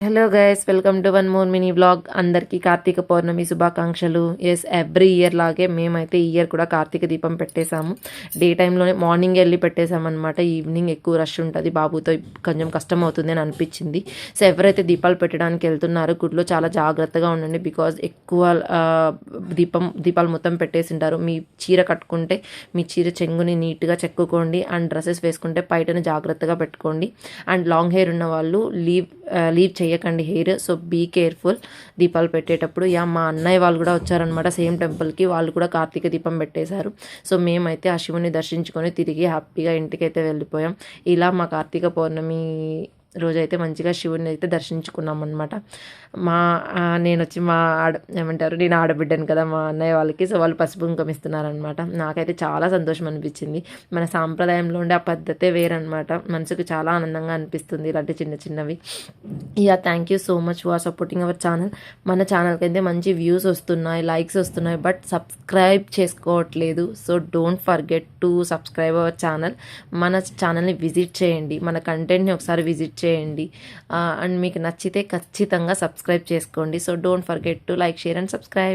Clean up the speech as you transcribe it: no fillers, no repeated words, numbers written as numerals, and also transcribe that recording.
Hello guys, welcome to one more mini vlog. అందరికీ కార్తీక పౌర్ణమి శుభాకాంక్షలు. Yes, every year లాగే మేమైతే ఈ ఇయర్ కూడా కార్తీక దీపం పెట్టేశాము. డే టైంలోనే మార్నింగ్ వెళ్ళి పెట్టేశామన్నమాట. ఈవినింగ్ ఎక్కువ రష్ ఉంటుంది, బాబుతో కొంచెం కష్టం అవుతుంది అని అనిపించింది. సో ఎవరైతే దీపాలు పెట్టడానికి వెళ్తున్నారో గుడిలో చాలా జాగ్రత్తగా ఉండండి. బికాజ్ ఎక్కువ దీపాలు మొత్తం పెట్టేసింటారు. మీ చీర కట్టుకుంటే మీ చీర చెంగుని నీట్గా చెక్కుకోండి. అండ్ డ్రెస్సెస్ వేసుకుంటే పైటను జాగ్రత్తగా పెట్టుకోండి. అండ్ లాంగ్ హెయిర్ ఉన్న వాళ్ళు లీవ్ చేయకండి హెయిర్. సో బీ కేర్ఫుల్ దీపాలు పెట్టేటప్పుడు. మా అన్నయ్య వాళ్ళు కూడా వచ్చారనమాట సేమ్ టెంపుల్కి. వాళ్ళు కూడా కార్తీక దీపం పెట్టేశారు. సో మేమైతే ఆ శివుని దర్శించుకొని తిరిగి హ్యాపీగా ఇంటికైతే వెళ్ళిపోయాం. ఇలా మా కార్తీక పౌర్ణమి రోజైతే మంచిగా శివుని అయితే దర్శించుకున్నాం అనమాట. నేను వచ్చి నేను ఆడబిడ్డాను కదా మా అన్నయ్య వాళ్ళకి. సో వాళ్ళు పసుపు కుంకుమ ఇస్తున్నారనమాట. నాకైతే చాలా సంతోషం అనిపించింది. మన సాంప్రదాయంలో ఉండే ఆ పద్ధతే వేరనమాట. మనసుకు చాలా ఆనందంగా అనిపిస్తుంది ఇలాంటి చిన్న చిన్నవి. Thank you so much for supporting our channel. మన ఛానల్కి అయితే మంచి వ్యూస్ వస్తున్నాయి, లైక్స్ వస్తున్నాయి, బట్ సబ్స్క్రైబ్ చేసుకోవట్లేదు. So don't forget to subscribe our channel. మన ఛానల్ని విజిట్ చేయండి, మన కంటెంట్ని ఒకసారి విజిట్ చేయండి. అండ్ మీకు నచ్చితే ఖచ్చితంగా సబ్స్క్రైబ్ చేసుకోండి. So don't forget to like, share and subscribe.